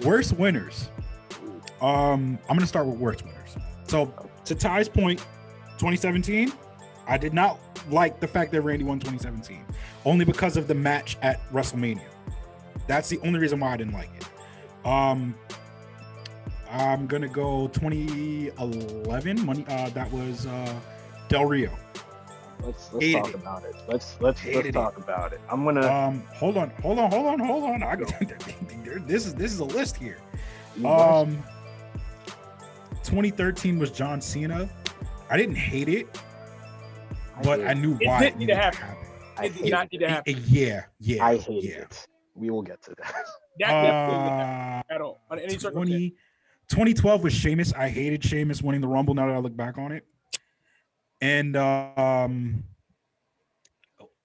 Worst winners. I'm gonna start with worst winners. So to Ty's point, 2017, I did not like the fact that Randy won 2017, only because of the match at WrestleMania. That's the only reason why I didn't like it. I'm gonna go 2011. Money. That was Del Rio. Let's talk about it. Let's talk about it. I'm gonna hold on. I got this is a list here. 2013 was John Cena. I didn't hate it, but I knew why it didn't need to happen. It did not need to happen. Yeah. I hated it. We will get to that. That definitely didn't happen at all. On any circumstance. 2012 was Sheamus. I hated Sheamus winning the Rumble. Now that I look back on it, and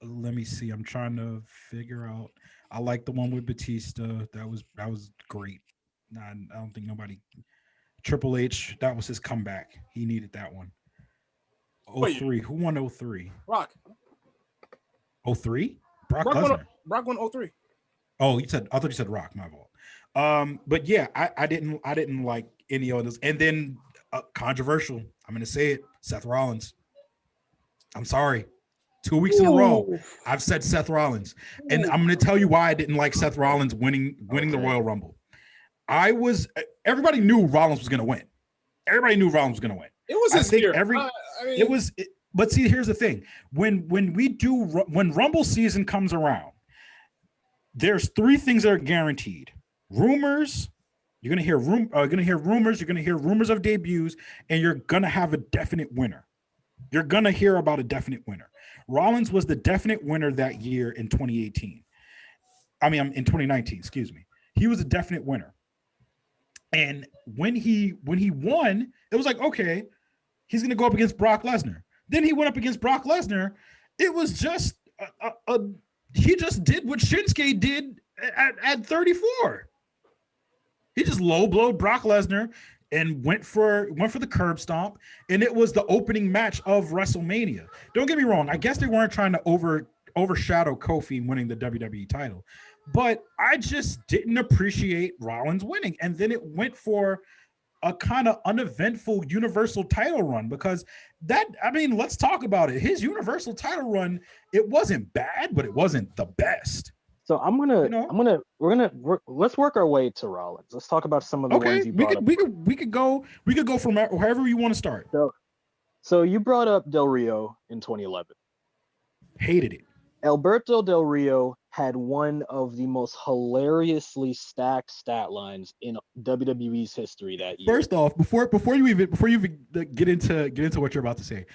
let me see. I'm trying to figure out. I like the one with Batista. That was great. I don't think nobody. Triple H. That was his comeback. He needed that one. 03. Who won 03? Rock. 03? Brock Lesnar. Brock won 03. Oh, I thought you said Rock. My fault. But yeah, I didn't like any of those. And then controversial. I'm gonna say it. Seth Rollins. I'm sorry. 2 weeks in a row, I've said Seth Rollins, and I'm gonna tell you why I didn't like Seth Rollins winning the Royal Rumble. Everybody knew Rollins was gonna win. Everybody knew Rollins was gonna win. It was his year. But see, here's the thing: when Rumble season comes around, there's three things that are guaranteed: rumors. You're gonna hear rumors. You're gonna hear rumors of debuts, and you're gonna have a definite winner. You're gonna hear about a definite winner. Rollins was the definite winner that year in 2018. In 2019. Excuse me. He was a definite winner. And when he won, it was like, okay, he's gonna go up against Brock Lesnar. Then he went up against Brock Lesnar. It was just he just did what Shinsuke did at 34. He just low blowed Brock Lesnar and went for the curb stomp, and it was the opening match of WrestleMania. Don't get me wrong. I guess they weren't trying to overshadow Kofi winning the WWE title, but I just didn't appreciate Rollins winning. And then it went for a kind of uneventful Universal title run, because let's talk about it. His Universal title run, it wasn't bad, but it wasn't the best. So let's work our way to Rollins. Let's talk about some of the ones you brought up. We could go from wherever you want to start. So you brought up Del Rio in 2011. Hated it. Alberto Del Rio had one of the most hilariously stacked stat lines in WWE's history that year. First off, before you even get into what you're about to say,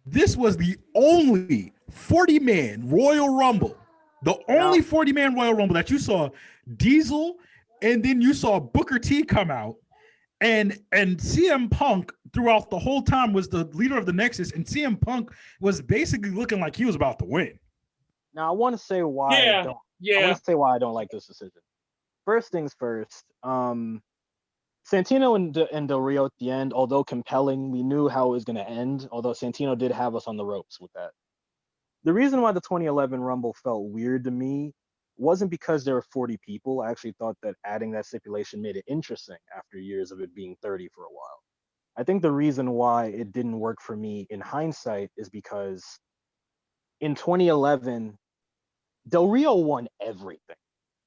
this was the only 40-man Royal Rumble. The only 40-man Royal Rumble that you saw Diesel, and then you saw Booker T come out, and CM Punk throughout the whole time was the leader of the Nexus, and CM Punk was basically looking like he was about to win. Now I want to say why I want to say why I don't like this decision. First things first, Santino and Del Rio at the end, although compelling, we knew how it was going to end, although Santino did have us on the ropes with that. The reason why the 2011 Rumble felt weird to me wasn't because there were 40 people. I actually thought that adding that stipulation made it interesting after years of it being 30 for a while. I think the reason why it didn't work for me in hindsight is because in 2011, Del Rio won everything.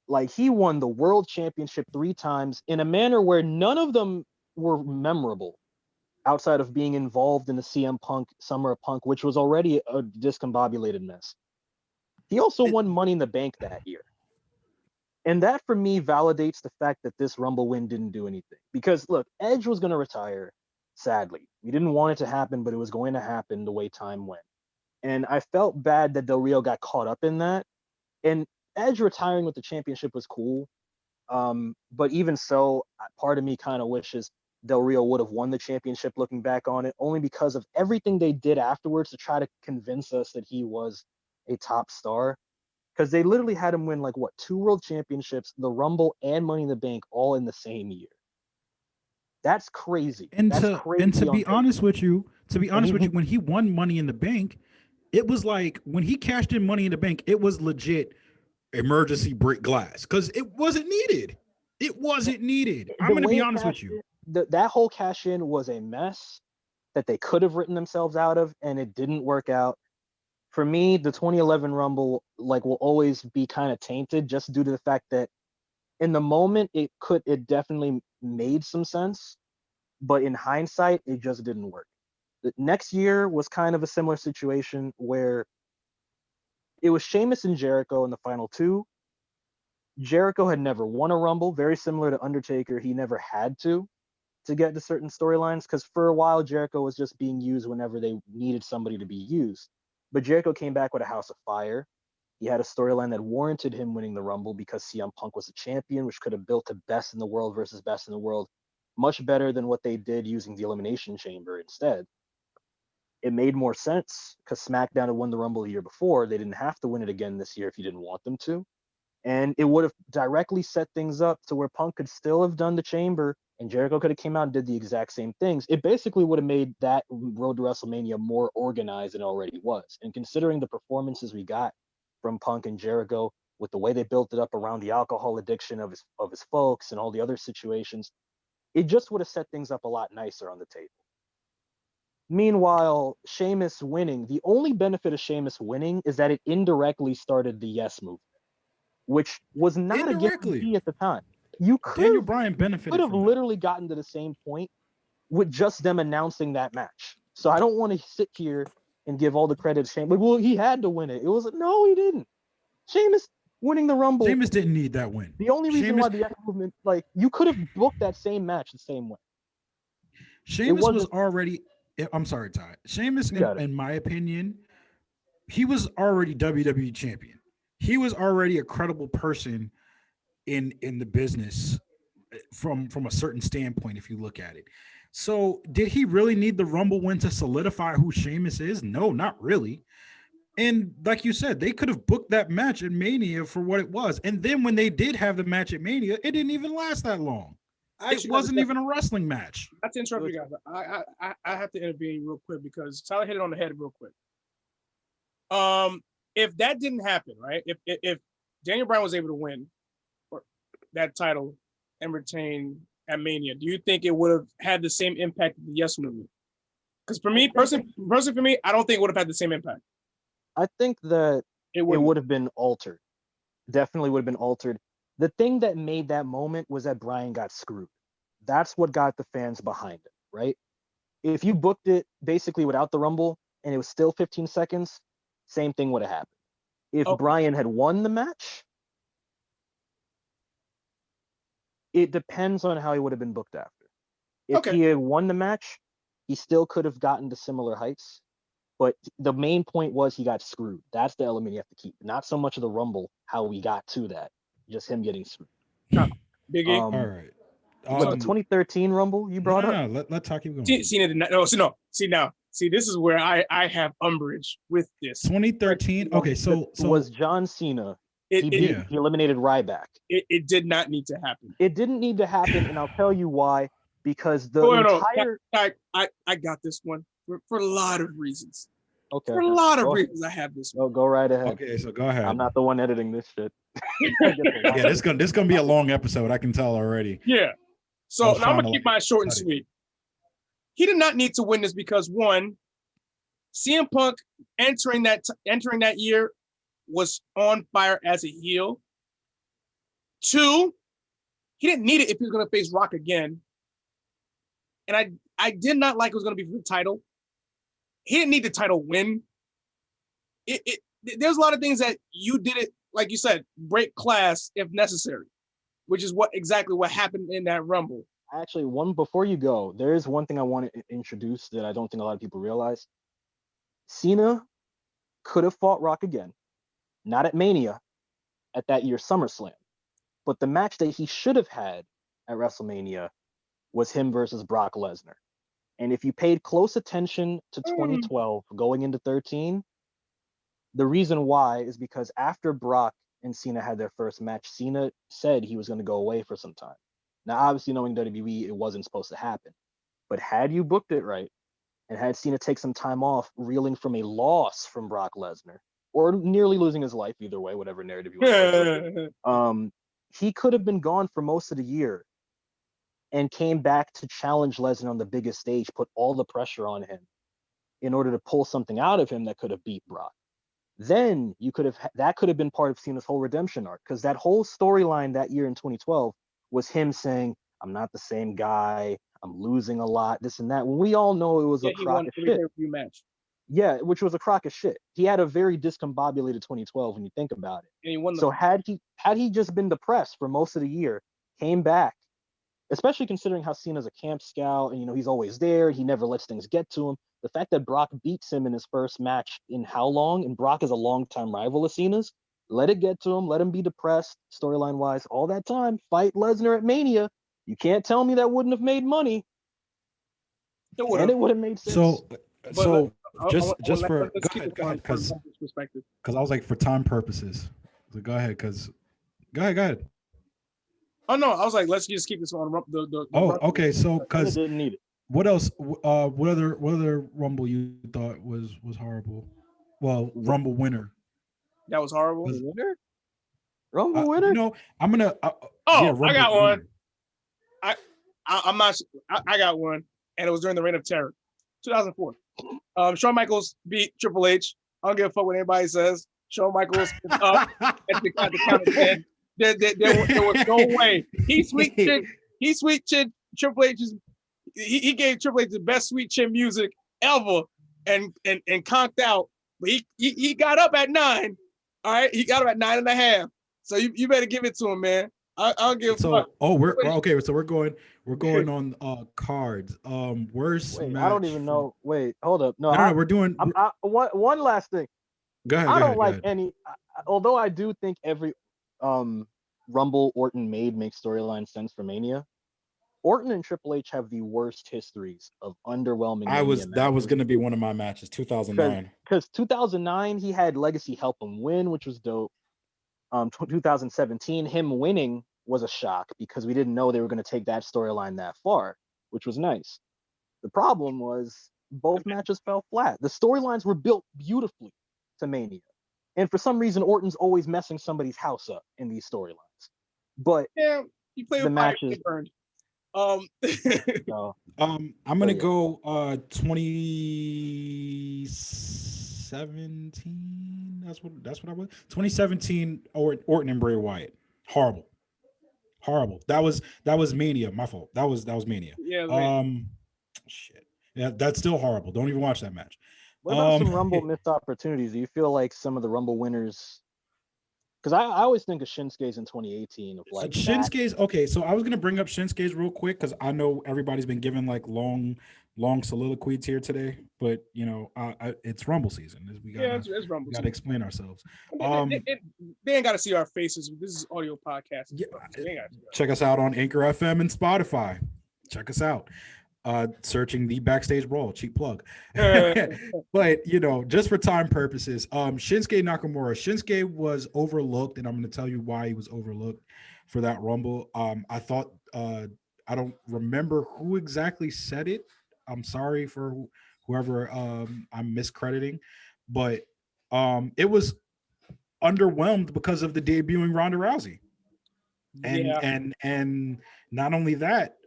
Like, he won the world championship 3 times in a manner where none of them were memorable, outside of being involved in the CM Punk Summer of Punk, which was already a discombobulated mess. He also won Money in the Bank that year. And that, for me, validates the fact that this Rumble win didn't do anything. Because, look, Edge was going to retire, sadly. We didn't want it to happen, but it was going to happen the way time went. And I felt bad that Del Rio got caught up in that. And Edge retiring with the championship was cool. But even so, part of me kind of wishes Del Rio would have won the championship looking back on it, only because of everything they did afterwards to try to convince us that he was a top star. Because they literally had him win 2 world championships, the Rumble and Money in the Bank, all in the same year. That's crazy. And to be honest with you, when he won Money in the Bank, it was like when he cashed in Money in the Bank, it was legit emergency break glass because it wasn't needed. It wasn't needed. I'm going to be honest with you. That whole cash in was a mess that they could have written themselves out of, and it didn't work out. For me, the 2011 Rumble will always be kind of tainted just due to the fact that in the moment it definitely made some sense, but in hindsight it just didn't work. The next year was kind of a similar situation where it was Sheamus and Jericho in the final two. Jericho had never won a Rumble, very similar to Undertaker. He never had to get to certain storylines because for a while Jericho was just being used whenever they needed somebody to be used. But Jericho came back with a House of Fire. He had a storyline that warranted him winning the Rumble because CM Punk was a champion, which could have built a best in the world versus best in the world much better than what they did using the Elimination Chamber instead. It made more sense because SmackDown had won the Rumble the year before. They didn't have to win it again this year if you didn't want them to. And it would have directly set things up to where Punk could still have done the Chamber and Jericho could have came out and did the exact same things. It basically would have made that road to WrestleMania more organized than it already was. And considering the performances we got from Punk and Jericho, with the way they built it up around the alcohol addiction of his folks and all the other situations, it just would have set things up a lot nicer on the table. Meanwhile, Sheamus winning, the only benefit of Sheamus winning is that it indirectly started the Yes movement, which was not a guarantee at the time. Daniel Bryan benefited from literally gotten to the same point with just them announcing that match. So I don't want to sit here and give all the credit to Sheamus. Well, he had to win it. It was no, he didn't. Sheamus winning the Rumble. Sheamus didn't need that win. The only reason why the Yes movement, you could have booked that same match the same way. Sheamus was already. I'm sorry, Ty. Sheamus, in my opinion, he was already WWE champion. He was already a credible person in the business from a certain standpoint, if you look at it. So did he really need the Rumble win to solidify who Sheamus is? No, not really. And like you said, they could have booked that match at Mania for what it was. And then when they did have the match at Mania, it didn't even last that long. It wasn't even a wrestling match. Not to interrupt you guys. I have to intervene real quick because Tyler hit it on the head real quick. If that didn't happen, right? If Daniel Bryan was able to win that title and retain at Mania, do you think it would have had the same impact as the Yes movement? Because for me, personally for me, I don't think it would have had the same impact. I think that it would have been altered. Definitely would have been altered. The thing that made that moment was that Bryan got screwed. That's what got the fans behind it, right? If you booked it basically without the Rumble and it was still 15 seconds, same thing would have happened. If Bryan had won the match, it depends on how he would have been booked after. If he had won the match, he still could have gotten to similar heights. But the main point was he got screwed. That's the element you have to keep. Not so much of the Rumble, how we got to that. Just him getting screwed. Big E. All right. With the 2013 Rumble you brought up? No, let's talk. Keep going. See, this is where I have umbrage with this. 2013. Okay, so was John Cena. He eliminated Ryback. It did not need to happen. It didn't need to happen, and I'll tell you why. Because the entire... I got this one for a lot of reasons. Okay. For a lot of reasons, I have this one. Go right ahead. Okay, so go ahead. I'm not the one editing this shit. Yeah, this gonna be a long episode. I can tell already. Yeah. So now I'm gonna keep mine short and sweet. He did not need to win this because one, CM Punk entering that year was on fire as a heel. Two, he didn't need it if he was gonna face Rock again. And I did not like it was gonna be for the title. He didn't need the title win. There's a lot of things that you did it, like you said, break class if necessary, which is exactly what happened in that Rumble. Actually, before you go, there is one thing I want to introduce that I don't think a lot of people realize. Cena could have fought Rock again, not at Mania, at that year's SummerSlam. But the match that he should have had at WrestleMania was him versus Brock Lesnar. And if you paid close attention to 2012 going into 13, the reason why is because after Brock and Cena had their first match, Cena said he was going to go away for some time. Now, obviously, knowing WWE, it wasn't supposed to happen. But had you booked it right and had Cena take some time off, reeling from a loss from Brock Lesnar, or nearly losing his life, either way, whatever narrative you want to he could have been gone for most of the year and came back to challenge Lesnar on the biggest stage, put all the pressure on him in order to pull something out of him that could have beat Brock. Then that could have been part of Cena's whole redemption arc, because that whole storyline that year in 2012 was him saying, I'm not the same guy, I'm losing a lot, this and that. When we all know it was a crock of shit. Match. Yeah, which was a crock of shit. He had a very discombobulated 2012 when you think about it. And he won so had he just been depressed for most of the year, came back, especially considering how Cena's a camp scout and he's always there, he never lets things get to him. The fact that Brock beats him in his first match in how long, and Brock is a longtime rival of Cena's, let it get to him, let him be depressed, storyline wise, all that time, fight Lesnar at Mania. You can't tell me that wouldn't have made money. And it would have made sense. So just for go ahead, because I was like, for time purposes. So go ahead. Oh no, I was like, let's just keep this on the okay. So because didn't need it. What else? What other Rumble you thought was horrible? Well, Rumble winner. That was horrible. Winner? Rumble winner? I'm gonna. I got one. I'm not. I got one, and it was during the Reign of Terror, 2004. Shawn Michaels beat Triple H. I don't give a fuck what anybody says. Shawn Michaels is up at the count of 10. There was no way. He sweet chin Triple H's. He gave Triple H the best sweet chin music ever, and conked out. But he got up at 9. All right, he got up at 9.5. So you better give it to him, man. I'll give. So we're okay. So we're going on cards. Worst match. I don't even know. Wait, hold up. No, we're doing. One last thing. Go ahead. I don't like any. Although I do think every Rumble Orton makes storyline sense for Mania. Orton and Triple H have the worst histories of underwhelming. That was going to be one of my matches, 2009. Because 2009 he had Legacy help him win, which was dope. 2017 him winning was a shock because we didn't know they were going to take that storyline that far, which was nice. The problem was both matches fell flat. The storylines were built beautifully to Mania, and for some reason Orton's always messing somebody's house up in these storylines. But yeah, you play with matches burned. I'm gonna go 2017. That's what I was. 2017 Orton and Bray Wyatt. Horrible. That was Mania. My fault. That was Mania. Yeah. Shit. Yeah, that's still horrible. Don't even watch that match. What about some Rumble missed opportunities? Do you feel like some of the Rumble winners? Because I always think of Shinsuke's in 2018 of like Shinsuke's. Okay, so I was gonna bring up Shinsuke's real quick because I know everybody's been giving like long soliloquies here today, but it's Rumble season. It's Rumble. We gotta explain ourselves. They ain't gotta see our faces. This is audio podcast. Yeah, check us out on Anchor FM and Spotify. Check us out. Searching the Backstage Brawl, cheap plug. But just for time purposes, Shinsuke Nakamura. Shinsuke was overlooked, and I'm going to tell you why he was overlooked for that Rumble. I thought I don't remember who exactly said it. I'm sorry for whoever I'm miscrediting, but it was underwhelmed because of the debuting Ronda Rousey, and not only that.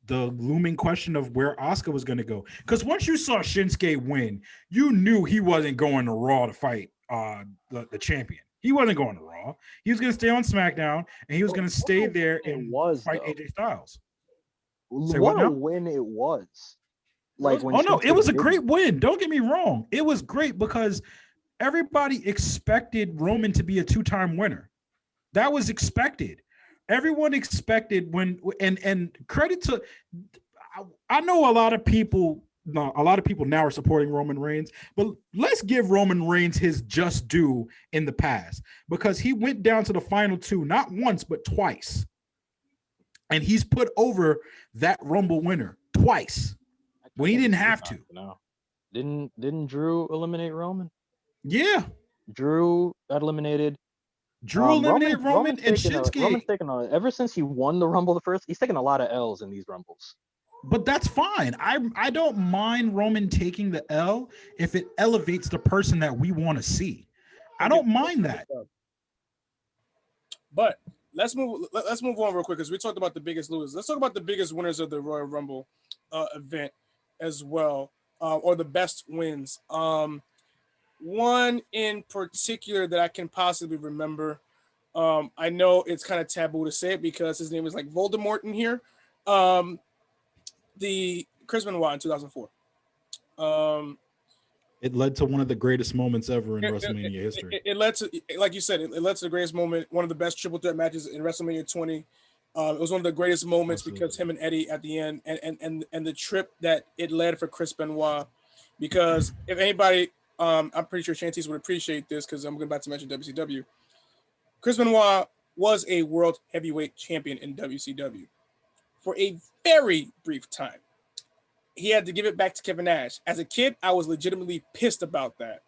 The looming question of where Asuka was going to go. Because once you saw Shinsuke win, you knew he wasn't going to Raw to fight the champion. He wasn't going to Raw. He was going to stay on SmackDown, and he was going to stay there and fight AJ Styles. What a win it was. Like when it was a great win. Don't get me wrong. It was great because everybody expected Roman to be a 2-time winner. That was expected. Everyone expected and credit to, I know a lot of people now are supporting Roman Reigns, but let's give Roman Reigns his just due in the past because he went down to the final 2, not once, but twice. And he's put over that Rumble winner twice when he didn't have to. No. Didn't Drew eliminate Roman? Yeah. Drew got eliminated. Drew eliminated Roman and Shinsuke. Roman's taken ever since he won the Rumble he's taken a lot of L's in these Rumbles. But that's fine. I don't mind Roman taking the L if it elevates the person that we want to see. I don't mind that. But let's move on real quick because we talked about the biggest losers. Let's talk about the biggest winners of the Royal Rumble event as well, or the best wins. One in particular that I can possibly remember. I know it's kind of taboo to say it because his name is like Voldemort in here. The Chris Benoit in 2004. It led to one of the greatest moments ever in WrestleMania history. It led to, like you said, it led to the greatest moment, one of the best triple threat matches in WrestleMania 20. It was one of the greatest moments because him and Eddie at the end, and the trip that it led for Chris Benoit. Because if anybody, I'm pretty sure Shanties would appreciate this because I'm about to mention WCW. Chris Benoit was a world heavyweight champion in WCW for a very brief time. He had to give it back to Kevin Nash. As a kid, I was legitimately pissed about that.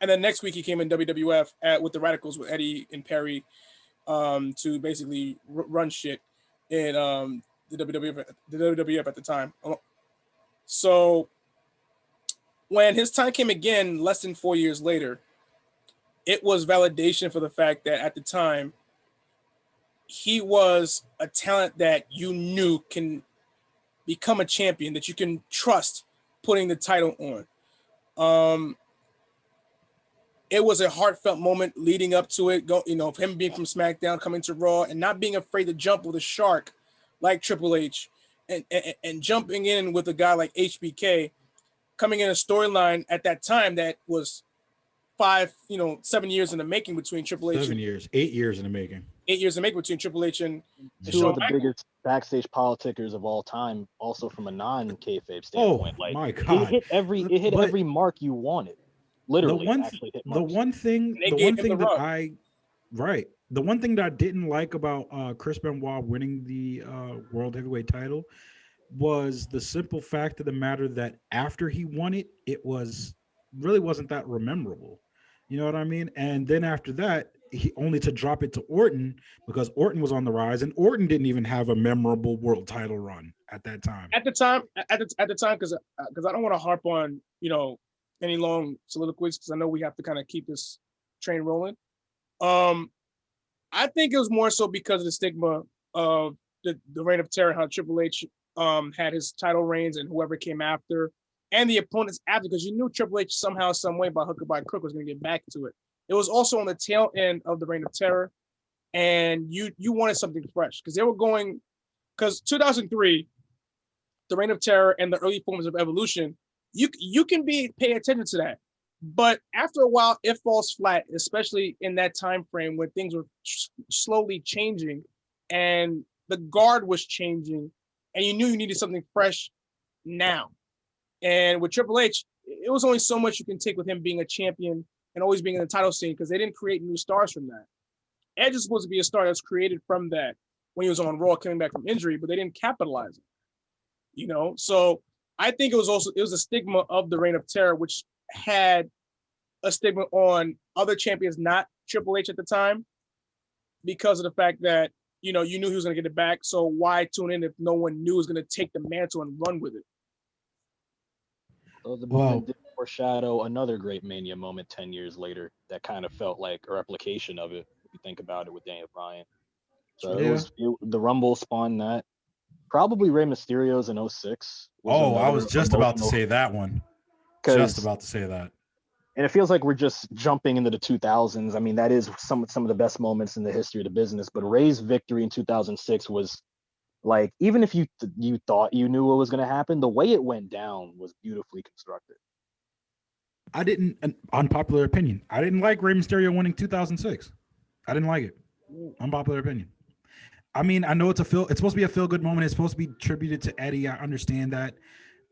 And then next week he came in WWF with the Radicals with Eddie and Perry to basically run shit in the WWF at the time. So when his time came again, less than 4 years later, it was validation for the fact that at the time he was a talent that you knew can become a champion, that you can trust putting the title on. It was a heartfelt moment leading up to it. Him being from SmackDown, coming to Raw, and not being afraid to jump with a shark like Triple H, and jumping in with a guy like HBK, coming in a storyline at that time that was 7 years in the making between Triple H. 7 years, 8 years in the making. 8 years in the making between Triple H and two of the biggest backstage politickers of all time, also from a non-kayfabe standpoint. Oh, my God. It hit every mark you wanted. Literally, the one thing that I didn't like about Chris Benoit winning the World Heavyweight title was the simple fact of the matter that after he won it, it wasn't that memorable. You know what I mean? And then after that, he only to drop it to Orton because Orton was on the rise, and Orton didn't even have a memorable world title run at that time. At the time, because I don't want to harp on any long soliloquies because I know we have to kind of keep this train rolling. I think it was more so because of the stigma of the reign of terror, how Triple H had his title reigns and whoever came after, and the opponents after, because you knew Triple H somehow, some way, by hook or by crook, was going to get back to it. It was also on the tail end of the reign of terror, and you wanted something fresh because they were going, because 2003, the reign of terror and the early forms of evolution, you can pay attention to that, but after a while it falls flat, especially in that time frame when things were slowly changing and the guard was changing, and you knew you needed something fresh now. And with Triple H, it was only so much you can take with him being a champion and always being in the title scene because they didn't create new stars from that. Edge is supposed to be a star that's created from that when he was on Raw coming back from injury, but they didn't capitalize it. So I think it was a stigma of the reign of terror, which had a stigma on other champions, not Triple H at the time, because of the fact that, you knew he was going to get it back. So why tune in if no one knew he was going to take the mantle and run with it? So the moment did foreshadow another great Mania moment 10 years later that kind of felt like a replication of it, if you think about it, with Daniel Bryan. So the Rumble spawned that. Probably Rey Mysterio's in 06. I was just about to say that one. Just about to say that. And it feels like we're just jumping into the 2000s. I mean, that is some of the best moments in the history of the business. But Rey's victory in 2006 was like, even if you thought you knew what was going to happen, the way it went down was beautifully constructed. Unpopular opinion, I didn't like Rey Mysterio winning 2006. I didn't like it. Unpopular opinion. I mean, I know it's supposed to be a feel-good moment. It's supposed to be tributed to Eddie. I understand that.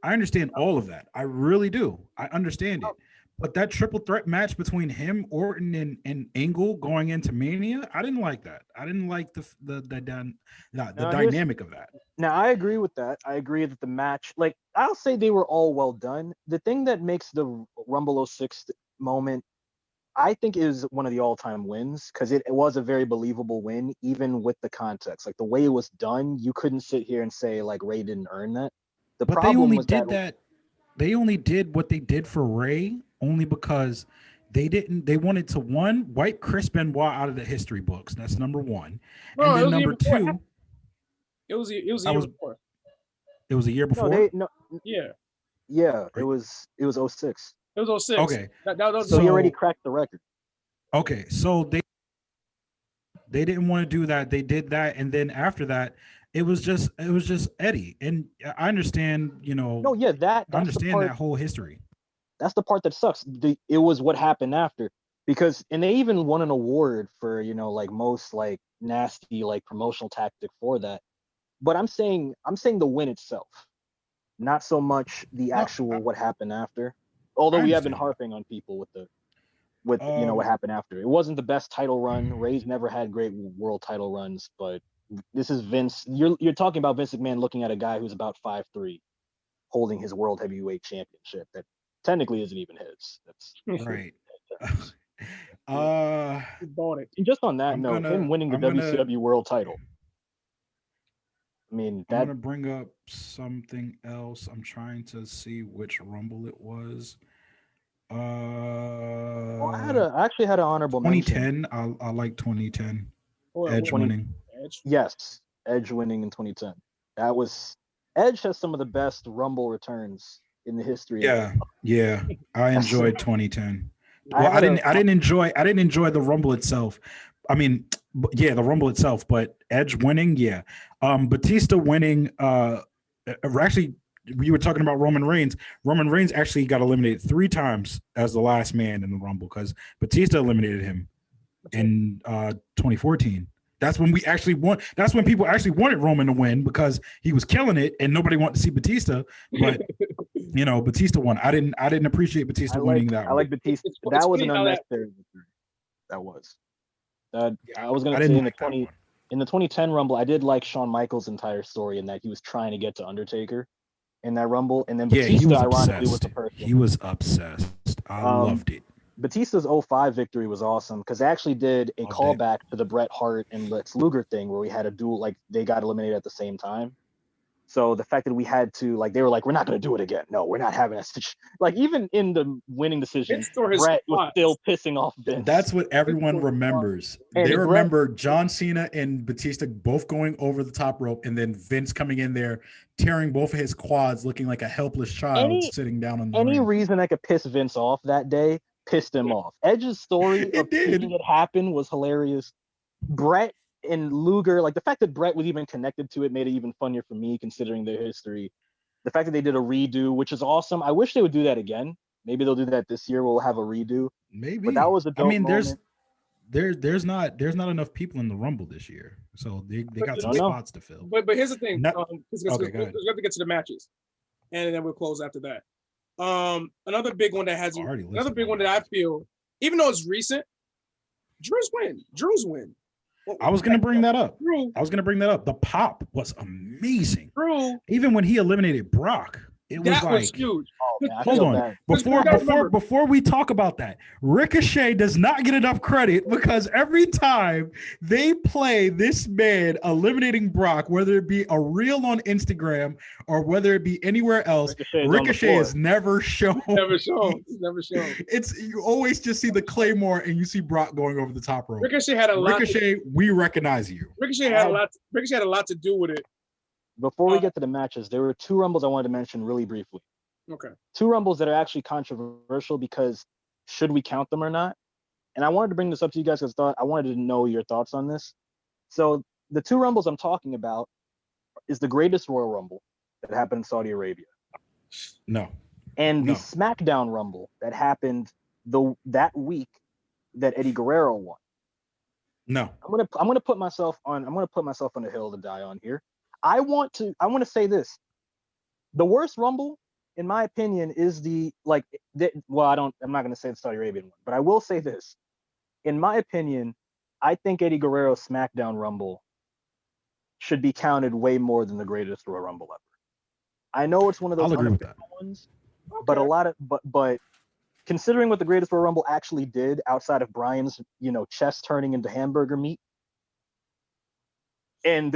I understand all of that. I really do. I understand it. But that triple threat match between him, Orton, and Angle going into Mania, I didn't like that. I didn't like the dynamic of that. Now, I agree with that. I agree that the match, like, I'll say they were all well done. The thing that makes the Rumble 06 moment, I think, is one of the all-time wins, because it was a very believable win, even with the context. Like, the way it was done, you couldn't sit here and say, like, Ray didn't earn that. They only did what they did for Ray only because They didn't. They wanted to wipe Chris Benoit out of the history books. That's number one. No, And then number two, it was a year before. It was a year before. Yeah. Yeah, it was 06. It was 06. Okay. So he already cracked the record. Okay, so they didn't want to do that. They did that, and then after that, it was just Eddie. And I understand, No, yeah, I understand that whole history. That's the part that sucks. It was what happened after, and they even won an award for like most like nasty like promotional tactic for that. But I'm saying the win itself, not so much the actual what happened after. Although we have been harping on people with what happened after. It wasn't the best title run. Ray's never had great world title runs, but this is Vince. You're talking about Vince McMahon looking at a guy who's about 5'3", holding his world heavyweight championship that technically isn't even his. That's right. He bought it. And just on that note, him winning the WCW world title. I mean, I'm gonna bring up something else. I'm trying to see which Rumble it was. I actually had an honorable 2010. mention. I like 2010. Edge winning. Yes, Edge winning in 2010. Edge has some of the best Rumble returns in the history. Yeah. I enjoyed 2010. Well, I didn't enjoy the Rumble itself. I mean, yeah, the Rumble itself, but Edge winning, yeah. Batista winning. Actually, we were talking about Roman Reigns. Roman Reigns actually got eliminated 3 times as the last man in the Rumble because Batista eliminated him in 2014. That's when we actually won. That's when people actually wanted Roman to win because he was killing it and nobody wanted to see Batista. But Batista won. I didn't appreciate Batista winning that. I like Batista. That was an unnecessary victory. That was. I was gonna say in the 2010 Rumble, I did like Shawn Michaels' entire story in that he was trying to get to Undertaker in that Rumble, and then Batista ironically was the person. He was obsessed. I loved it. Batista's 05 victory was awesome because they actually did a callback to the Bret Hart and Lex Luger thing where we had a duel, like they got eliminated at the same time. So the fact that we had to, like, they were like, we're not going to do it again. No, we're not having a like even in the winning decision, Bret was still pissing off Vince. That's what everyone remembers. They remember John Cena and Batista both going over the top rope and then Vince coming in there, tearing both of his quads, looking like a helpless child sitting down on the ring. Reason I could piss Vince off that day pissed him off. Edge's story of seeing it happen was hilarious. Bret and Luger, like the fact that Bret was even connected to it made it even funnier for me considering their history. The fact that they did a redo, which is awesome. I wish they would do that again. Maybe they'll do that this year. We'll have a redo. Maybe. But that was a dope moment. there's not enough people in the Rumble this year, so they got some spots to fill. But here's the thing. We have to get to the matches, and then we'll close after that. Another big one that I feel, even though it's recent, Drew's win. I was gonna bring that up. The pop was amazing. Drew, even when he eliminated Brock, it was huge. Hold on. Before we talk about that, Ricochet does not get enough credit because every time they play this man eliminating Brock, whether it be a reel on Instagram or whether it be anywhere else, Ricochet is never shown. Never shown. It's you always just see the Claymore and you see Brock going over the top rope. Ricochet, we recognize you. Ricochet had a lot to do with it. Before we get to the matches, there were 2 Rumbles I wanted to mention really briefly. Okay. 2 Rumbles that are actually controversial because should we count them or not? And I wanted to bring this up to you guys because I wanted to know your thoughts on this. So the 2 Rumbles I'm talking about is the greatest Royal Rumble that happened in Saudi Arabia. No. And the SmackDown Rumble that happened that week that Eddie Guerrero won. No. I'm gonna put myself on a hill to die on here. I want to say this. The worst Rumble, in my opinion, is I'm not going to say the Saudi Arabian one, but I will say this. In my opinion, I think Eddie Guerrero's SmackDown Rumble should be counted way more than the greatest Royal Rumble ever. I know it's one of those unofficial ones, but but considering what the greatest Royal Rumble actually did outside of Bryan's, chest turning into hamburger meat, And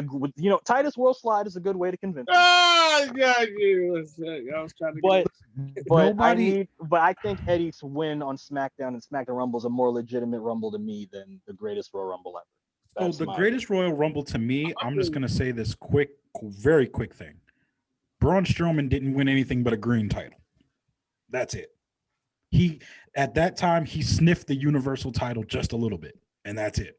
Titus World Slide is a good way to convince him. Oh God, I was trying to but I think Eddie's win on SmackDown and SmackDown Rumble is a more legitimate Rumble to me than the greatest Royal Rumble ever. So the greatest Royal Rumble to me, I'm just gonna say this very quick thing. Braun Strowman didn't win anything but a green title. That's it. He at that time he sniffed the Universal title just a little bit, and that's it.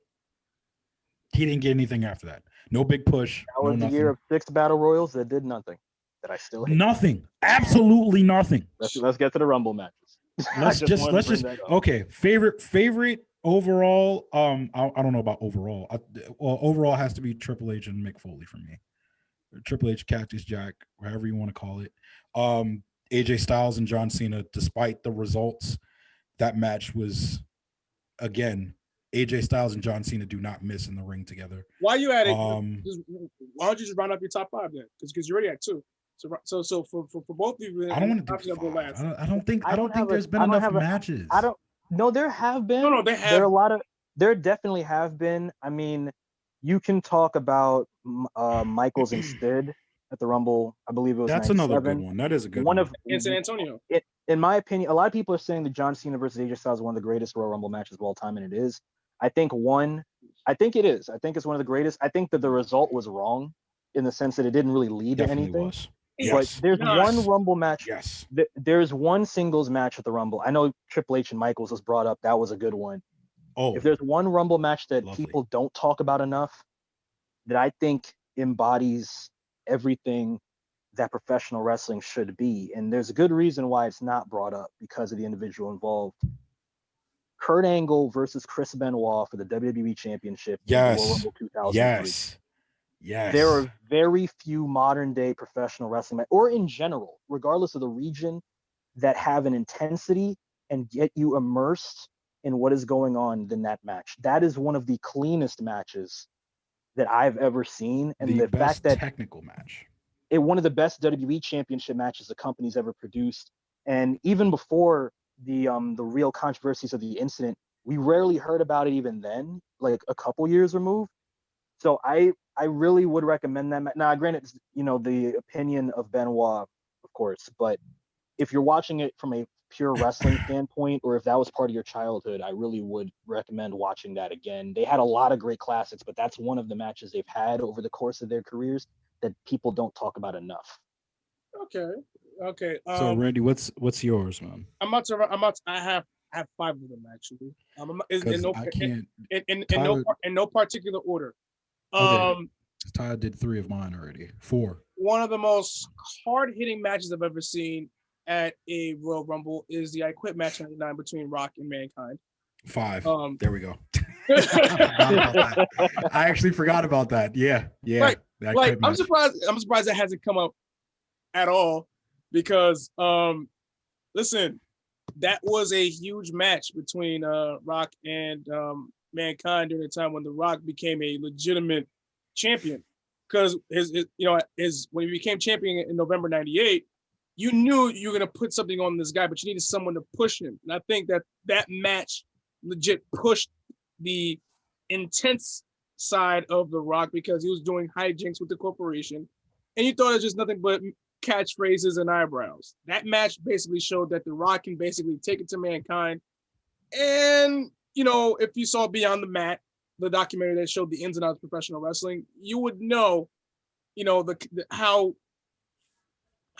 He didn't get anything after that. No big push. That was the year of 6 battle royals that did nothing. That I still hate. Nothing. Absolutely nothing. Let's get to the Rumble matches. Let's just okay. Favorite overall. I don't know about overall. Overall has to be Triple H and Mick Foley for me. Triple H, Cactus Jack, whatever you want to call it. AJ Styles and John Cena. Despite the results, that match was again. AJ Styles and John Cena do not miss in the ring together. Why you at it? Why don't you just round up your top 5 then? Because you're already at 2. So for both of you, I don't want to do 5. Last. I don't think there's been enough matches. No, there have been. No, they have. There definitely have been. I mean, you can talk about Michaels and Sid at the Rumble. I believe it was. That's 97. Another good one. That is a good one. In San Antonio. In my opinion, a lot of people are saying that John Cena versus AJ Styles is one of the greatest Royal Rumble matches of all time, and it is. I think it is. I think it's one of the greatest. I think that the result was wrong in the sense that it didn't really lead to anything. Yes. But there's one Rumble match. Yes. There's one singles match at the Rumble. I know Triple H and Michaels was brought up. That was a good one. Oh. If there's one Rumble match that people don't talk about enough, that I think embodies everything that professional wrestling should be, and there's a good reason why it's not brought up because of the individual involved. Kurt Angle versus Chris Benoit for the WWE Championship. Yes. In Royal Rumble 2003. Yes. There are very few modern day professional wrestling, or in general, regardless of the region, that have an intensity and get you immersed in what is going on in that match. That is one of the cleanest matches that I've ever seen. And the fact that technical match. One of the best WWE Championship matches the company's ever produced. And even before the real controversies of the incident, we rarely heard about it even then, like a couple years removed. So I really would recommend that. Now, granted, the opinion of Benoit, of course, but if you're watching it from a pure wrestling standpoint, or if that was part of your childhood, I really would recommend watching that again. They had a lot of great classics, but that's one of the matches they've had over the course of their careers that people don't talk about enough. Okay. So Randy, what's yours, man? I have 5 of them actually. In no particular order. Okay. Ty did 3 of mine already. 4. One of the most hard-hitting matches I've ever seen at a Royal Rumble is the I Quit match 99 between Rock and Mankind. 5. There we go. I actually forgot about that. Yeah. I'm surprised that hasn't come up at all because listen, that was a huge match between Rock and Mankind during the time when The Rock became a legitimate champion. Because when he became champion in November '98, you knew you were gonna put something on this guy, but you needed someone to push him. And I think that match legit pushed the intense side of The Rock because he was doing hijinks with the corporation, and you thought it was just nothing but catchphrases and eyebrows. That match basically showed that The Rock can basically take it to Mankind. And if you saw Beyond the Mat, the documentary that showed the ins and outs of professional wrestling, you would know, how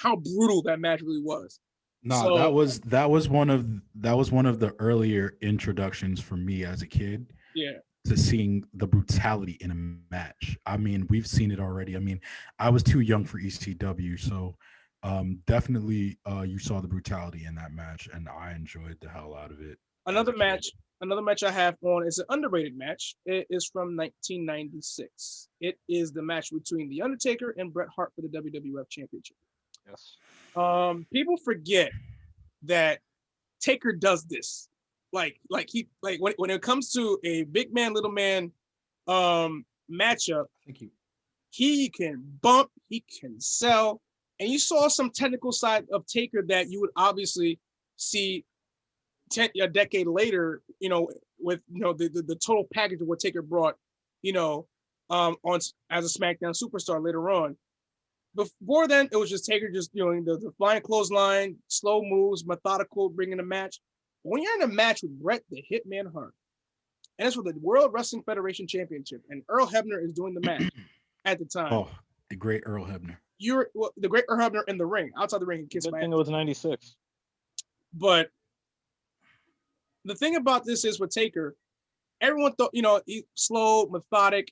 brutal that match really was. No, so, that was one of the earlier introductions for me as a kid. Yeah. To seeing the brutality in a match. I mean, we've seen it already. I mean, I was too young for ECW, so definitely you saw the brutality in that match, and I enjoyed the hell out of it. Another match I have on is an underrated match. It is from 1996. It is the match between The Undertaker and Bret Hart for the WWF Championship. Yes. People forget that Taker does this. Like when it comes to a big man, little man matchup, he can bump, he can sell, and you saw some technical side of Taker that you would obviously see a decade later, with the total package of what Taker brought, on as a SmackDown superstar later on. Before then, it was just Taker just doing the flying clothesline, slow moves, methodical, bringing a match. When you're in a match with Bret the Hitman Hart, and it's for the World Wrestling Federation Championship, and Earl Hebner is doing the match at the time. Oh, the great Earl Hebner. The great Earl Hebner in the ring, outside the ring, and kiss my ass. I think it was 96. But the thing about this is with Taker, everyone thought, he's slow, methodic,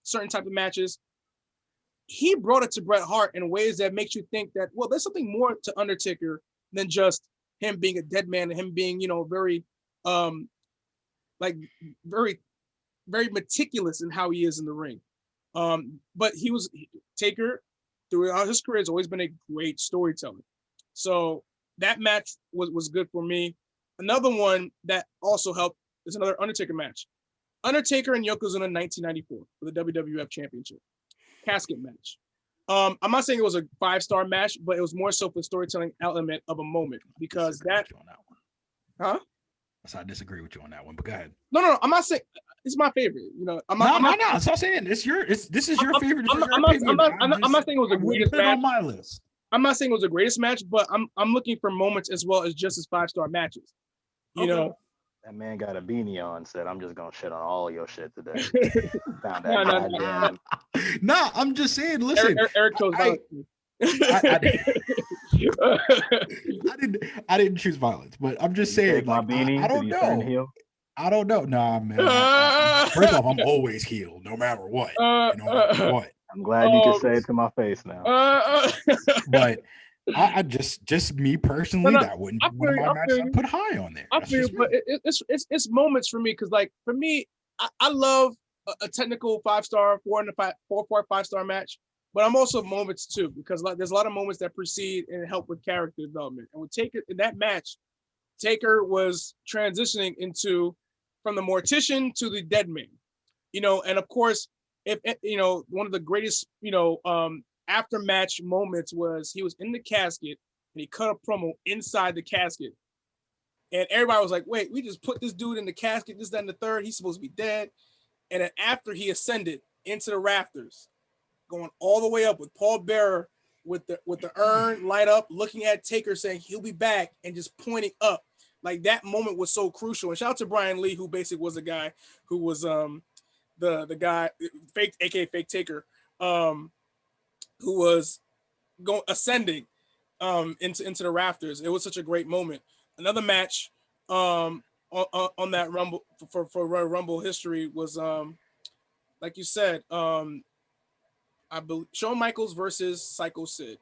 certain type of matches. He brought it to Bret Hart in ways that makes you think that, well, there's something more to Undertaker than just him being a dead man and him being, very, very, very meticulous in how he is in the ring. But Taker throughout his career has always been a great storyteller. So that match was good for me. Another one that also helped is another Undertaker match. Undertaker and Yokozuna in 1994 for the WWF Championship. Casket match. I'm not saying it was a 5-star match, but it was more so for the storytelling element of a moment because that. Huh? So I disagree with you on that one, but go ahead. No. I'm not saying it's my favorite. I'm not saying this is your favorite. I'm not saying it was the greatest match on my list. I'm not saying it was the greatest match, but I'm looking for moments as well as just as 5-star matches. You know. That man got a beanie on, said, I'm just gonna shit on all your shit today. Found that No, I'm just saying, listen. Eric chose I didn't choose violence, but I'm just saying, my beanie, I don't know. I don't know. Nah, man. First off, I'm always healed, no matter what. I'm glad you can say it to my face now. But I just me personally, that wouldn't be one of my matches I put high on there. I feel, but it's moments for me because, like, for me, I love a technical 5-star, 4-part 5-star match, but I'm also moments too because there's a lot of moments that precede and help with character development. And with Taker in that match, Taker was transitioning from the mortician to the dead man, and of course, if one of the greatest, after match moments was he was in the casket and he cut a promo inside the casket. And everybody was like, wait, we just put this dude in the casket, this, that, and the third. He's supposed to be dead. And then after he ascended into the rafters, going all the way up with Paul Bearer with the urn light up, looking at Taker saying he'll be back and just pointing up. Like that moment was so crucial. And shout out to Brian Lee, who basically was the guy who was the guy, fake, aka fake Taker, who was ascending into the rafters. It was such a great moment. Another match on that Rumble for Royal Rumble history was like you said, I believe Shawn Michaels versus Psycho Sid,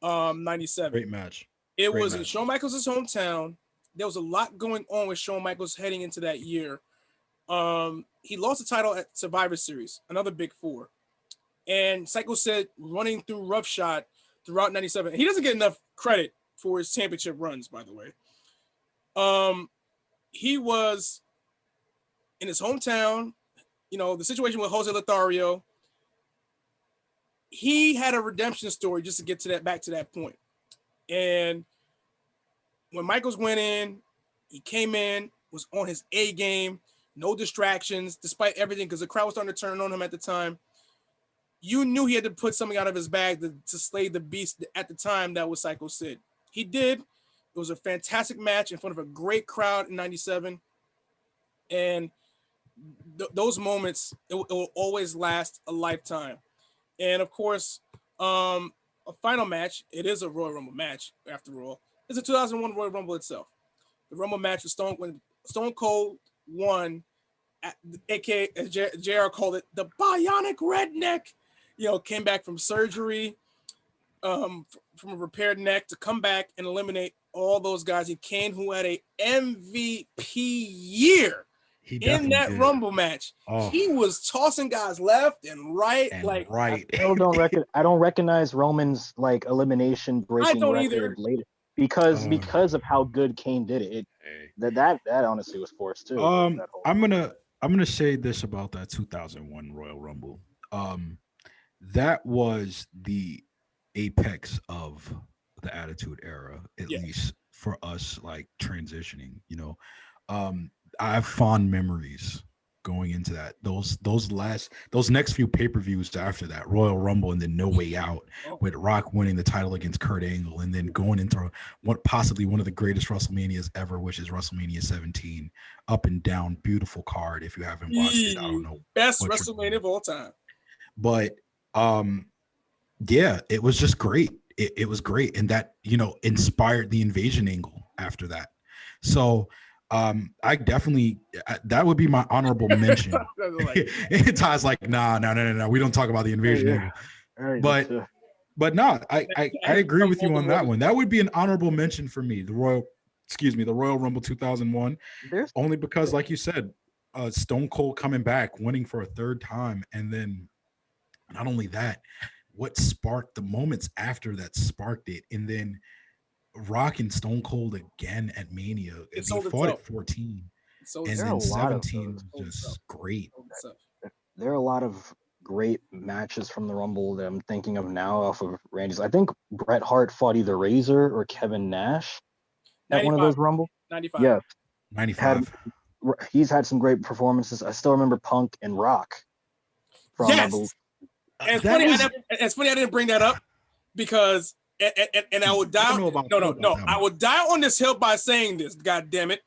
97. Great match. It was in Shawn Michaels' hometown. There was a lot going on with Shawn Michaels heading into that year. He lost the title at Survivor Series, another Big Four. And Psycho Sid running through roughshod throughout 97. He doesn't get enough credit for his championship runs, by the way. He was in his hometown, the situation with Jose Lothario. He had a redemption story just to get to back to that point. And when Michaels went in, he came in, was on his A game, no distractions, despite everything, because the crowd was starting to turn on him at the time. You knew he had to put something out of his bag to slay the beast at the time that was Psycho Sid. He did. It was a fantastic match in front of a great crowd in 97. And those moments, it will always last a lifetime. And of course, a final match, it is a Royal Rumble match, after all. It's a 2001 Royal Rumble itself. The Rumble match was when Stone Cold won, aka as JR called it, the Bionic Redneck. Came back from surgery, from a repaired neck to come back and eliminate all those guys. Kane, who had a MVP year in that Rumble match. Oh. He was tossing guys left and right. I don't recognize Roman's elimination breaking record later because of how good Kane did it. That honestly was forced too. I'm gonna say this about that 2001 Royal Rumble. That was the apex of the Attitude Era, at least for us, transitioning. I have fond memories going into that. Those next few pay-per-views after that, Royal Rumble and then No Way Out, with Rock winning the title against Kurt Angle, and then going into what possibly one of the greatest WrestleManias ever, which is WrestleMania 17. Up and down, beautiful card. If you haven't watched it, I don't know. Best WrestleMania of all time. But yeah, it was just great. It was great, and that, you know, inspired the invasion angle after that. So I definitely, that would be my honorable mention. Ty's like, no, we don't talk about the invasion angle. But no, I agree with you on that one. That would be an honorable mention for me. The Royal Rumble 2001. Only because, like you said, Stone Cold coming back, winning for a third time, and then not only that, what sparked the moments after that sparked it, and then Rock and Stone Cold again at Mania. They fought at 14, and then 17 was just great. There are a lot of great matches from the Rumble that I'm thinking of now off of Randy's. I think Bret Hart fought either Razor or Kevin Nash at one of those Rumble. 95. Yeah, 95. He's had some great performances. I still remember Punk and Rock from yes. And it's funny I didn't bring that up because and I would die. I would die on this hill by saying this. God damn it,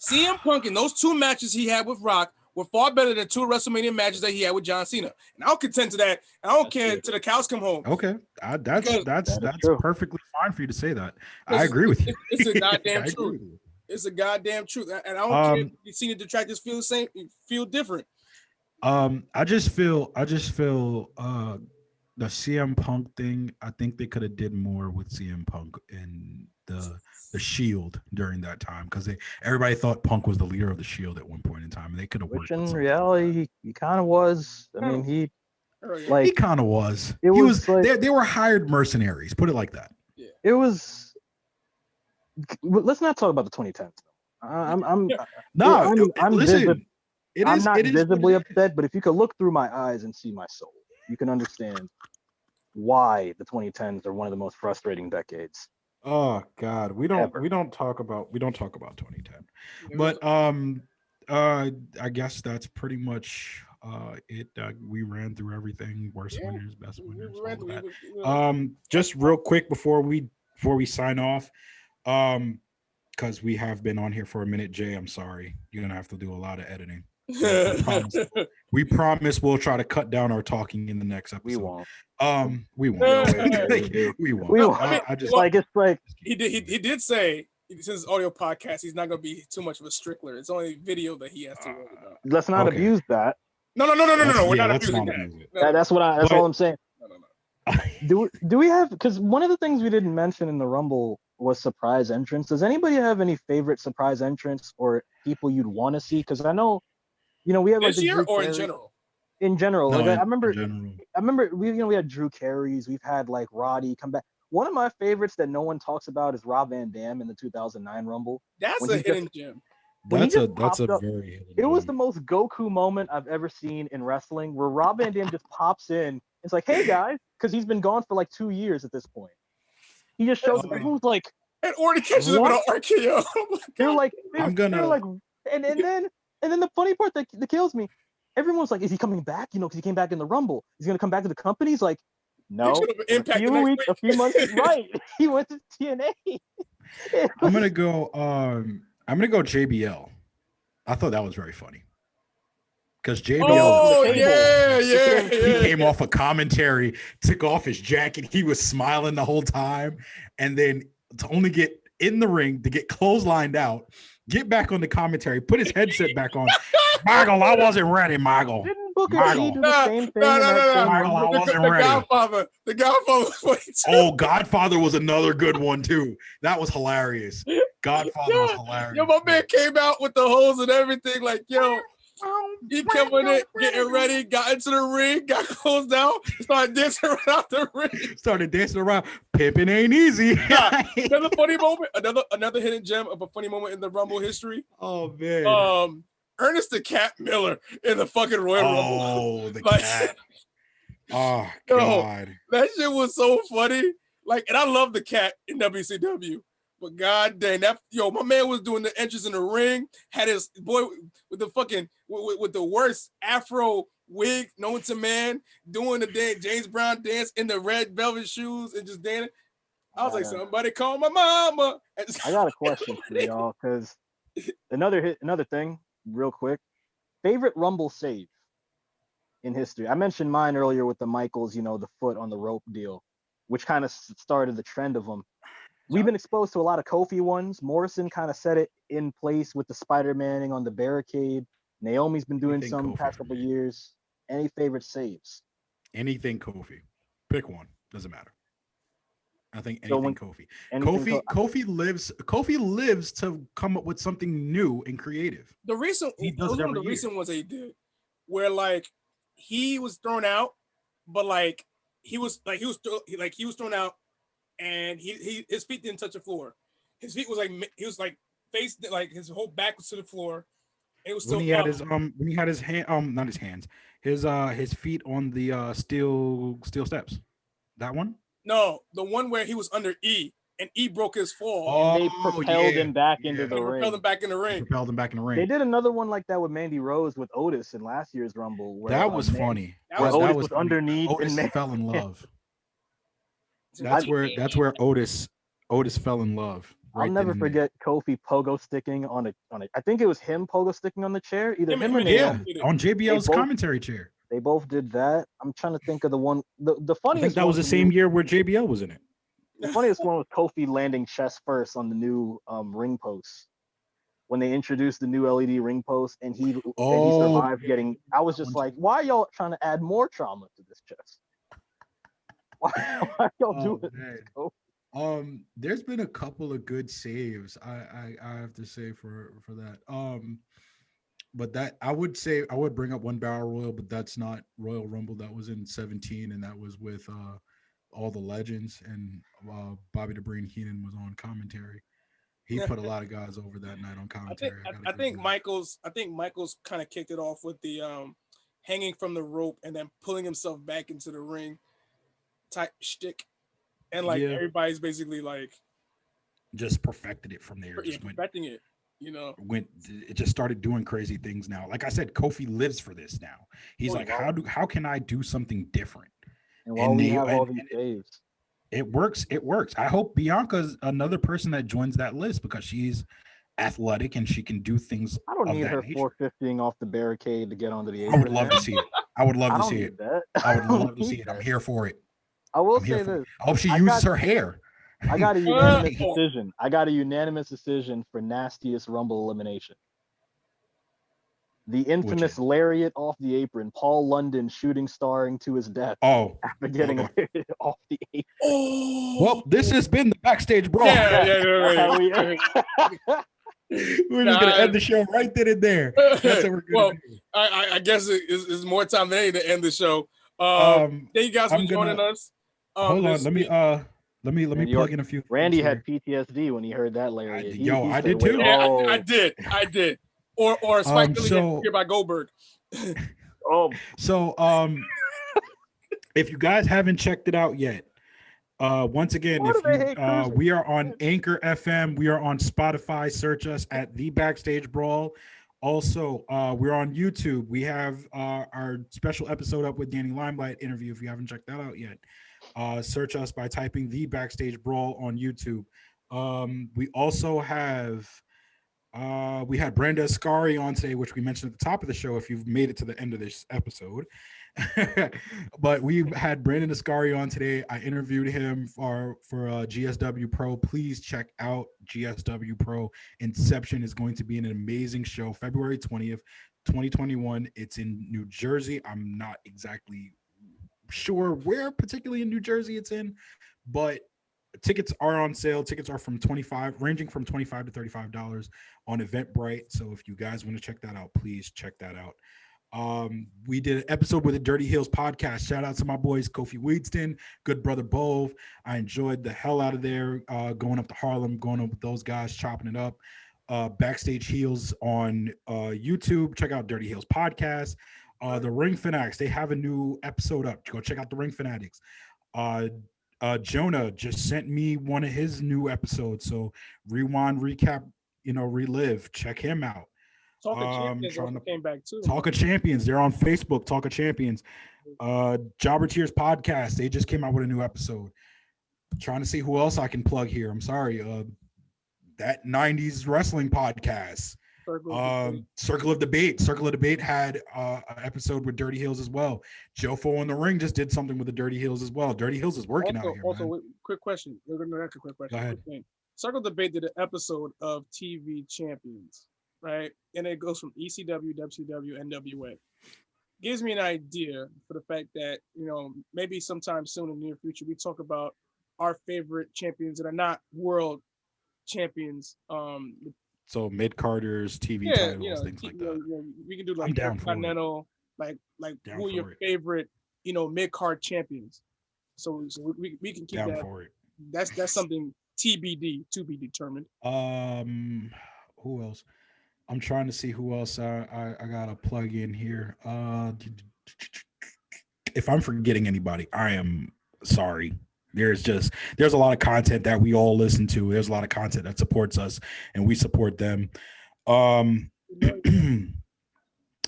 CM Punk in those two matches he had with Rock were far better than two WrestleMania matches that he had with John Cena, and I'll contend to that. I don't care till the cows come home. Okay, that's perfectly fine for you to say that. I agree with you. It's a goddamn truth. It's a goddamn truth, and I don't care if you Cena detractors feel the same, feel different. I just feel the CM Punk thing. I think they could have did more with CM Punk and the Shield during that time, because everybody thought Punk was the leader of the Shield at one point in time, and they could have worked. Which in reality, he kind of was. I mean, he kind of was. They were hired mercenaries. Put it like that. Yeah. It was. Let's not talk about the 2010s. I'm not visibly upset, but if you could look through my eyes and see my soul, you can understand why the 2010s are one of the most frustrating decades. Oh God, we don't talk about 2010. But I guess that's pretty much it. We ran through everything: worst winners, best winners, all that. Just real quick before we sign off, because we have been on here for a minute. Jay, I'm sorry, you're gonna have to do a lot of editing. We promise we'll try to cut down our talking in the next episode. We won't. I just it's like he did say, since it's audio podcast, he's not gonna be too much of a stickler. It's only video that he has to worry about. Let's not abuse that. No. We're not abusing that. That's all I'm saying. No. Do we have, because one of the things we didn't mention in the Rumble was surprise entrance. Does anybody have any favorite surprise entrance or people you'd want to see? Because I know, we had like this year or in general. In general, no, I remember we had Drew Carey's, we've had like Roddy come back. One of my favorites that no one talks about is Rob Van Dam in the 2009 Rumble. That's a hidden gem. That's a very hidden gem. It was the most Goku moment I've ever seen in wrestling, where Rob Van Dam just pops in. It's like, hey guys, because he's been gone for like 2 years at this point. He just shows up. Everyone's like, and Orton catches him with an RKO. They're like, and then the funny part that kills me, everyone's like, is he coming back? Because he came back in the Rumble. He's gonna come back to the company. He's like, no. A few months, right? He went to TNA. I'm gonna go JBL. I thought that was very funny, because JBL. He came off a commentary, took off his jacket. He was smiling the whole time, and then to only get in the ring to get clotheslined out, get back on the commentary, put his headset back on. Michael, I wasn't ready, Michael. Didn't Booker T do the same thing? No. Michael, I wasn't ready. The Godfather was funny too. Oh, Godfather was another good one too. That was hilarious. Godfather was hilarious. Yo, my man came out with the holes and everything. Like, yo, he coming in, getting ready, got into the ring, got closed out, started dancing around the ring. Pimping ain't easy. Another funny moment, another hidden gem of a funny moment in the Rumble history. Oh man. Ernest the Cat Miller in the fucking Royal Rumble. Oh, the cat. Oh God. That shit was so funny. Like, and I love the cat in WCW, But god dang, my man was doing the entrance in the ring, had his boy with the fucking with the worst afro wig known to man, doing the James Brown dance in the red velvet shoes and just dancing. I was like, somebody call my mama. I got a question for y'all, because another thing, real quick. Favorite Rumble save in history. I mentioned mine earlier with the Michaels, the foot on the rope deal, which kind of started the trend of them. We've been exposed to a lot of Kofi ones. Morrison kind of set it in place with the Spider-Maning on the barricade. Naomi's been doing some Kofi, past couple years. Any favorite saves? Anything Kofi. Pick one. Doesn't matter. I think anything Kofi. Kofi lives to come up with something new and creative. The recent ones that he did, where like he was thrown out, but like he was thrown out, and his feet didn't touch the floor. His feet was like face, like his whole back was to the floor. It was still when he had his hand, not his hands, his feet on the steel steps. That one. No, the one where he was under E and E broke his fall. And they propelled him back into the ring. Propelled him back in the ring. They did another one like that with Mandy Rose with Otis in last year's Rumble. Where, that was funny. Otis was underneath. Otis and fell in love. That's where Otis fell in love. Right. I'll never forget Kofi pogo sticking on a. I think it was him pogo sticking on the chair. Either him or Naomi. On JBL's commentary chair. They both did that. I'm trying to think of the one. The funniest. I think that was the same year where JBL was in it. The funniest one was Kofi landing chest first on the new ring post when they introduced the new LED ring post, and he survived getting. I was just like, why are y'all trying to add more trauma to this chest? Why are y'all doing this? There's been a couple of good saves. I have to say for that. But that I would bring up one Battle Royal, but that's not Royal Rumble. That was in 2017, and that was with all the legends, and Bobby the Brain Heenan was on commentary. He put a lot of guys over that night on commentary. I think Michaels kind of kicked it off with the hanging from the rope and then pulling himself back into the ring type shtick, and everybody's basically like just perfected it from there. Perfecting it. It just started doing crazy things now. Like I said, Kofi lives for this now. He's how can I do something different? And we have all these saves. It works. I hope Bianca's another person that joins that list because she's athletic and she can do things. I don't need her 450ing off the barricade to get onto the apron. I would love to see it. I would love to see it. I'm here for it. I will say this. I hope she uses her hair. I got a unanimous decision. I got a unanimous decision for nastiest Rumble elimination. The infamous lariat off the apron, Paul London shooting starring to his death. After getting lariated off the apron. Well, this has been the Backstage Brawl. Yeah. We're just gonna end the show right then and there. That's what we're gonna do. I guess it's more time than any to end the show. Thank you guys for joining us. Hold on, let me plug in a few. Randy had PTSD when he heard that lariat. I did too. Yeah, I did. Or Spike Lee here by Goldberg. If you guys haven't checked it out yet, once again, we are on Anchor FM, we are on Spotify. Search us at The Backstage Brawl. Also, we're on YouTube. We have our special episode up with Danny Limelight interview. If you haven't checked that out yet, search us by typing The Backstage Brawl on YouTube. We also have we had Brenda Ascari on today, which we mentioned at the top of the show if you've made it to the end of this episode. But we had Brandon Ascari on today. I interviewed him for GSW Pro. Please check out GSW Pro. Inception is going to be an amazing show. February 20th, 2021. It's in New Jersey. I'm not exactly sure where particularly in New Jersey it's in, but tickets are on sale. Tickets are ranging from $25 to $35 on Eventbrite. So if you guys want to check that out, please check that out. We did an episode with the Dirty Heels podcast. Shout out to my boys Kofi Weedston, good brother Bove. I enjoyed the hell out of there, going up to Harlem, going up with those guys, chopping it up. Backstage Heels on YouTube. Check out Dirty Heels podcast. The Ring Fanatics, they have a new episode up. Go check out the Ring Fanatics. Jonah just sent me one of his new episodes. So rewind, recap, relive. Check him out. Talk of Champions also came back too. Talk of Champions. They're on Facebook. Talk of Champions. Jobber Tears podcast. They just came out with a new episode. Trying to see who else I can plug here. I'm sorry. That 90s wrestling podcast. Circle of Debate. Circle of Debate had an episode with Dirty Heels as well. Jofo in the Ring just did something with the Dirty Heels as well. Dirty Heels is working out here. Man. Quick question. We're going to ask a quick question. Go ahead. Circle of Debate did an episode of TV Champions, right? And it goes from ECW, WCW, NWA. Gives me an idea for the fact that, maybe sometime soon in the near future, we talk about our favorite champions that are not world champions. So mid-carders, TV titles, things like that. We can do like Continental, like who are your favorite, mid-card champions. So we can keep down that. For it. That's something TBD, to be determined. Who else? I'm trying to see who else I gotta plug in here. If I'm forgetting anybody, I am sorry. There's a lot of content that we all listen to. There's a lot of content that supports us, and we support them. I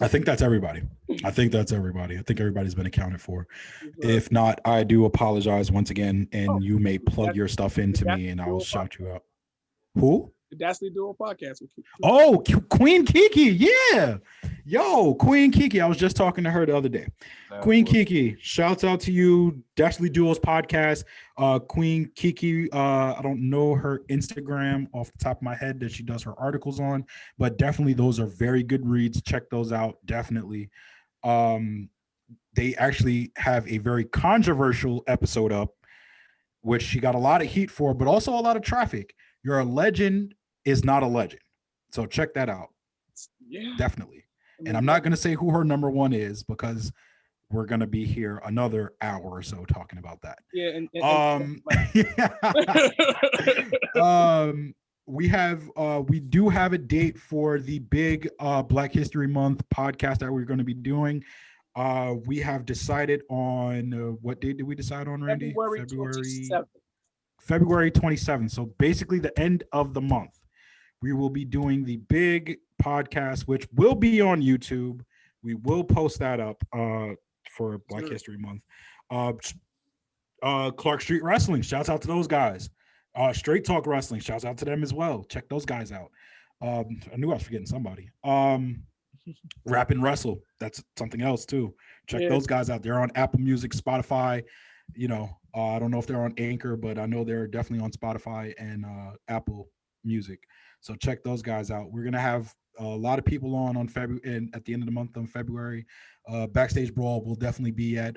think that's everybody. I think everybody's been accounted for. If not, I do apologize once again, and you may plug your stuff into me, and I will shout you out. Who? The Dastly Duo podcast. Oh, Queen Kiki. Yeah. Yo, Queen Kiki. I was just talking to her the other day. Queen Kiki, shouts out to you. Dastly Duos podcast. Queen Kiki, I don't know her Instagram off the top of my head that she does her articles on, but definitely those are very good reads. Check those out. Definitely. They actually have a very controversial episode up, which she got a lot of heat for, but also a lot of traffic. You're a legend is not a legend. So check that out. Yeah. Definitely. And I'm not going to say who her number one is because we're going to be here another hour or so talking about that. Yeah. We do have a date for the big Black History Month podcast that we're going to be doing. We have decided on what date did we decide on, Randy? February 27th. So basically the end of the month, we will be doing the big podcast, which will be on YouTube. We will post that up for Black History Month. Clark Street Wrestling, shouts out to those guys. Straight Talk Wrestling, shouts out to them as well. Check those guys out. I knew I was forgetting somebody. Rap and Wrestle, that's something else too. Check those guys out. They're on Apple Music, Spotify. I don't know if they're on Anchor, but I know they're definitely on Spotify and Apple Music. So check those guys out. We're gonna have a lot of people on February, and at the end of the month on February. Backstage Brawl will definitely be at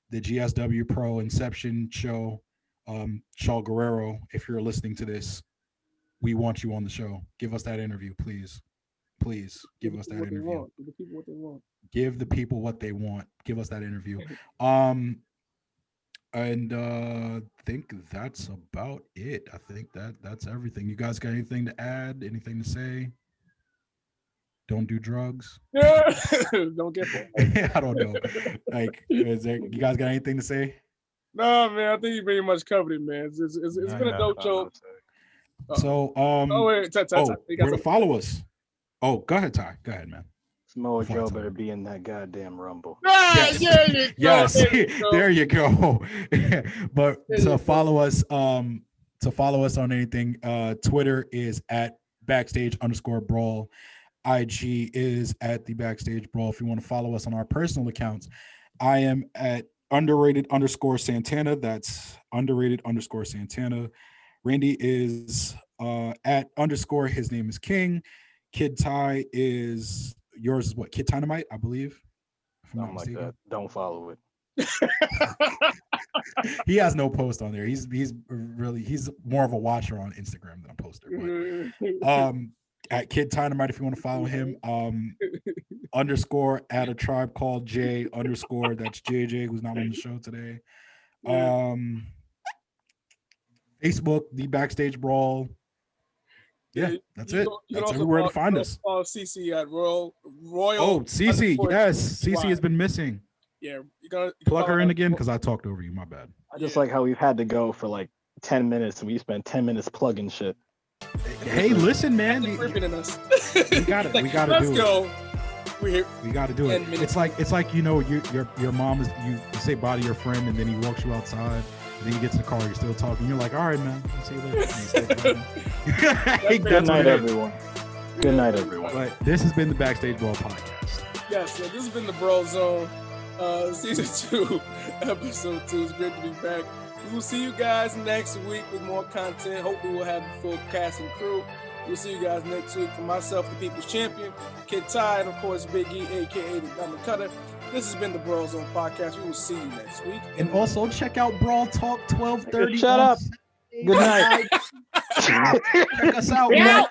the GSW Pro Inception show. Shaw Guerrero, if you're listening to this, we want you on the show. Give us that interview, please. Please give us that interview. Give the people what they want. Give the people what they want. Give us that interview. And I think that's about it. I think that's everything. You guys got anything to add? Anything to say? Don't do drugs. Don't get that. I don't know. You guys got anything to say? No, man. I think you pretty much covered it, man. It's been a dope show. So, where to follow us? Oh, go ahead, Ty. Go ahead, man. Samoa Joe better be in that goddamn Rumble. Yes, there you go. But to follow us on anything, Twitter is at @backstage_brawl. IG is at the Backstage Brawl. If you want to follow us on our personal accounts, I am at _Santana. That's _Santana. Randy is at _ his name is King. Kid Ty is yours is what? Kid Dynamite, I believe. Something like that. Don't follow it. He has no post on there. He's more of a watcher on Instagram than a poster. But, at Kid Dynamite, if you want to follow him, _ at a tribe called J _ that's JJ, who's not on the show today. Facebook, the Backstage Brawl. Yeah, that's it. That's everywhere to find us. CC at Royal. Oh, CC, yes, CC has been missing. Yeah, you gotta plug her in again because I talked over you. My bad. I just like how we've had to go for like 10 minutes and we spent 10 minutes plugging shit. Hey, listen, man. We us. We got it. We got to Let's do go. it. We got to do it. It's like you know, your mom is you say bye to your friend and then he walks you outside. And then he gets in the car. You're still talking. You're like, all right, man. I'll see you later. Good night, everyone. Good night, everyone. But this has been the Backstage Brawl podcast. Yes, so this has been the Brawl Zone, season 2, episode 2. It's great to be back. We will see you guys next week with more content. Hopefully, we'll have the full cast and crew. We'll see you guys next week. For myself, the People's Champion, Kid Ty, and of course, Big E, aka the Diamond Cutter. This has been the Brawl Zone podcast. We will see you next week. And also check out Brawl Talk 12:30. Shut up. Good night. Check us out, man.